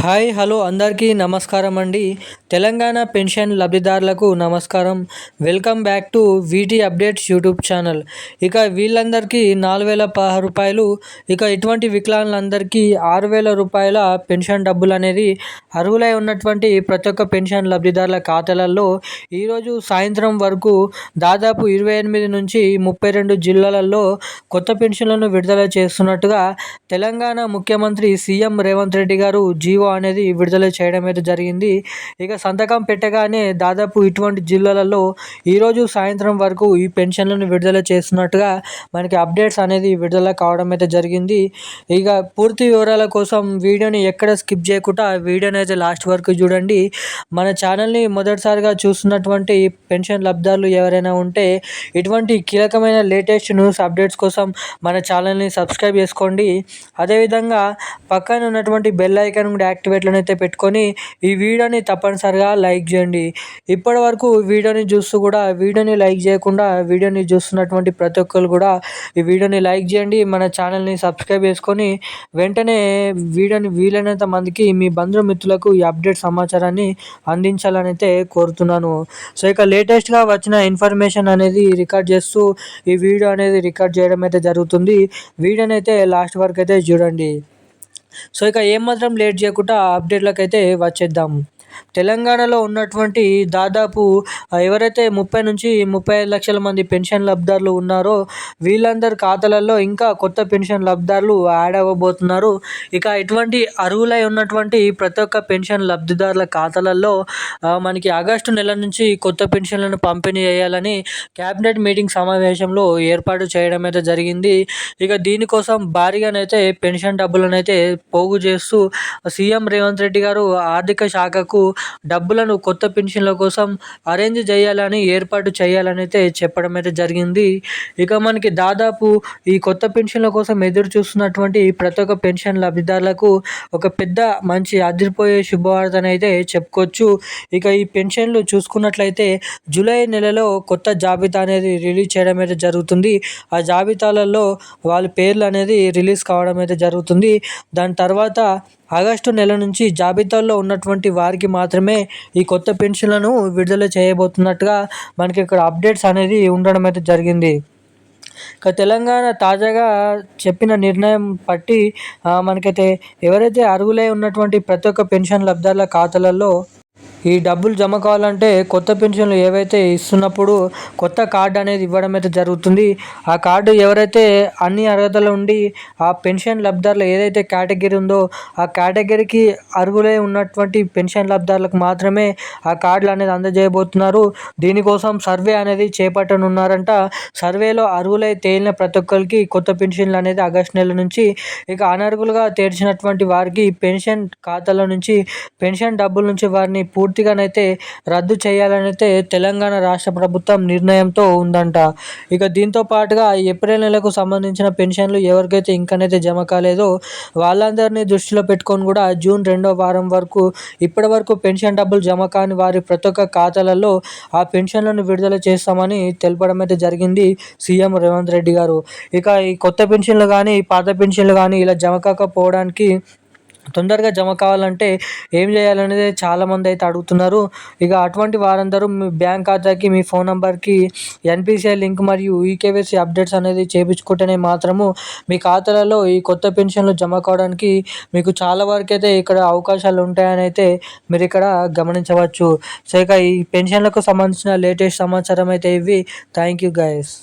Hi hello అందరికీ నమస్కారం అండి. తెలంగాణ పెన్షన్ లబ్ధిదారులకు నమస్కారం. Welcome back to వీటీ updates YouTube channel. ఇక వీళ్ళందరికీ 4,016 రూపాయలు, ఇక ఇటువంటి వికలాంగులందరికీ 6,000 రూపాయల పెన్షన్ డబ్బులు అనేది అర్హులై ఉన్నటువంటి ప్రతి ఒక్క పెన్షన్ లబ్ధిదారుల ఖాతాలలో ఈరోజు సాయంత్రం వరకు దాదాపు 28 నుంచి 32 జిల్లాలలో కొత్త పెన్షన్లను విడుదల చేస్తున్నట్టుగా తెలంగాణ ముఖ్యమంత్రి సీఎం రేవంత్ రెడ్డి గారు జీవో అనేది విడుదల చేయడం అయితే జరిగింది. ఇక సంతకం పెట్టగానే దాదాపు ఇటువంటి జిల్లాలలో ఈరోజు సాయంత్రం వరకు ఈ పెన్షన్లను విడుదల చేస్తున్నట్టుగా మనకి అప్డేట్స్ అనేది విడుదల కావడం అయితే జరిగింది. ఇక పూర్తి వివరాల కోసం వీడియోని ఎక్కడ స్కిప్ చేయకుండా వీడియోని అయితే లాస్ట్ వరకు చూడండి. మన ఛానల్ని మొదటిసారిగా చూస్తున్నటువంటి పెన్షన్ లబ్ధిదారులు ఎవరైనా ఉంటే ఇటువంటి కీలకమైన లేటెస్ట్ న్యూస్ అప్డేట్స్ కోసం మన ఛానల్ని సబ్స్క్రైబ్ చేసుకోండి. అదేవిధంగా పక్కన ఉన్నటువంటి బెల్ ఐకాన్ కూడా యాక్టివేట్లను అయితే పెట్టుకొని ఈ వీడియోని తప్పనిసరిగా లైక్ చేయండి. ఇప్పటి వరకు వీడియోని చూస్తూ కూడా వీడియోని లైక్ చేయకుండా వీడియోని చూస్తున్నటువంటి ప్రతి ఒక్కరు కూడా ఈ వీడియోని లైక్ చేయండి. మన ఛానల్ని సబ్స్క్రైబ్ చేసుకొని వెంటనే వీడియోని వీలైనంత మందికి మీ బంధుమిత్రులకు ఈ అప్డేట్ సమాచారాన్ని అందించాలని అయితే కోరుతున్నాను. సో ఇక లేటెస్ట్గా వచ్చిన ఇన్ఫర్మేషన్ అనేది రికార్డ్ చేస్తూ ఈ వీడియో అనేది రికార్డ్ చేయడం అయితే జరుగుతుంది. వీడియోని అయితే లాస్ట్ వరకు అయితే చూడండి. సో ఇక ఏమాత్రం లేట్ చేయకుండా అప్డేట్లకు అయితే వచ్చేద్దాం. తెలంగాణలో ఉన్నటువంటి దాదాపు ఎవరైతే 30 నుంచి 35 లక్షల మంది పెన్షన్ లబ్ధిదారులు ఉన్నారో వీళ్ళందరి ఖాతాలలో ఇంకా కొత్త పెన్షన్ లబ్ధిదారులు యాడ్ అవ్వబోతున్నారు. ఇక ఇటువంటి అర్హులై ఉన్నటువంటి ప్రతి ఒక్క పెన్షన్ లబ్ధిదారుల ఖాతాలలో మనకి ఆగస్టు నెల నుంచి కొత్త పెన్షన్లను పంపిణీ చేయాలని క్యాబినెట్ మీటింగ్ సమావేశంలో ఏర్పాటు చేయడం అయితే జరిగింది. ఇక దీనికోసం భారీగానైతే పెన్షన్ డబ్బులను అయితే పోగు చేస్తూ సీఎం రేవంత్ రెడ్డి గారు ఆర్థిక శాఖకు డబ్బులను కొత్త పెన్షన్ల కోసం అరేంజ్ చేయాలని ఏర్పాటు చేయాలని అయితే చెప్పడం అయితే జరిగింది. ఇక మనకి దాదాపు ఈ కొత్త పెన్షన్ల కోసం ఎదురు చూస్తున్నటువంటి ప్రతి ఒక్క పెన్షన్ లబ్ధిదారులకు ఒక పెద్ద మంచి అదిరిపోయే శుభవార్తను అయితే చెప్పుకోవచ్చు. ఇక ఈ పెన్షన్లు చూసుకున్నట్లయితే జూలై నెలలో కొత్త జాబితా అనేది రిలీజ్ చేయడం అయితే జరుగుతుంది. ఆ జాబితాలలో వాళ్ళ పేర్లు అనేది రిలీజ్ కావడం అయితే జరుగుతుంది. దాని తర్వాత ఆగస్టు నెల నుంచి జాబితాలో ఉన్నటువంటి వారికి మాత్రమే ఈ కొత్త పెన్షన్లను విడుదల చేయబోతున్నట్టుగా మనకి ఇక్కడ అప్డేట్స్ అనేది ఉండడం అయితే జరిగింది. ఇక తెలంగాణ తాజాగా చెప్పిన నిర్ణయం బట్టి మనకైతే ఎవరైతే అర్హులై ఉన్నటువంటి ప్రతి ఒక్క పెన్షన్ లబ్ధిదారుల ఖాతాలలో ఈ డబ్బులు జమ కావాలంటే కొత్త పెన్షన్లు ఏవైతే ఇస్తున్నప్పుడు కొత్త కార్డు అనేది ఇవ్వడం అయితే జరుగుతుంది. ఆ కార్డు ఎవరైతే అన్ని అర్హతలు ఉండి ఆ పెన్షన్ లబ్ధిదారులు ఏదైతే కేటగిరీ ఉందో ఆ కేటగిరీకి అర్హులై ఉన్నటువంటి పెన్షన్ లబ్ధిదారులకు మాత్రమే ఆ కార్డులు అనేది అందజేయబోతున్నారు. దీనికోసం సర్వే అనేది చేపట్టనున్నారంట. సర్వేలో అర్హులై తేలిన ప్రతి ఒక్కరికి కొత్త పెన్షన్లు అనేది ఆగస్టు నెల నుంచి, ఇక అనర్హులుగా తేల్చినటువంటి వారికి పెన్షన్ ఖాతాల నుంచి పెన్షన్ డబ్బుల నుంచి వారిని పూర్తిగానైతే రద్దు చేయాలనైతే తెలంగాణ రాష్ట్ర ప్రభుత్వం నిర్ణయంతో ఉందంట. ఇక దీంతో పాటుగా ఏప్రిల్ నెలకు సంబంధించిన పెన్షన్లు ఎవరికైతే ఇంకనైతే జమ కాలేదో వాళ్ళందరినీ దృష్టిలో పెట్టుకొని కూడా జూన్ 2వ వారం వరకు ఇప్పటి వరకు పెన్షన్ డబ్బులు జమ కాని వారి ప్రతి ఒక్క ఖాతాలలో ఆ పెన్షన్లను విడుదల చేస్తామని తెలపడం అయితే జరిగింది సీఎం రేవంత్ రెడ్డి గారు. ఇక ఈ కొత్త పెన్షన్లు కానీ పాత పెన్షన్లు కానీ ఇలా జమ కాకపోవడానికి తొందరగా జమ కావాలంటే ఏం చేయాలనేది చాలామంది అయితే అడుగుతున్నారు. ఇక అటువంటి వారందరూ మీ బ్యాంక్ ఖాతాకి మీ ఫోన్ నెంబర్కి ఎన్పిసిఐ లింక్ మరియు ఈకేవైసీ అప్డేట్స్ అనేది చేయించుకుంటేనే మాత్రము మీ ఖాతాలలో ఈ కొత్త పెన్షన్లు జమ కావడానికి మీకు చాలా వరకు అయితే ఇక్కడ అవకాశాలు ఉంటాయని అయితే మీరు ఇక్కడ గమనించవచ్చు. సో ఇక ఈ పెన్షన్లకు సంబంధించిన లేటెస్ట్ సమాచారం అయితే ఇవి. Thank you guys.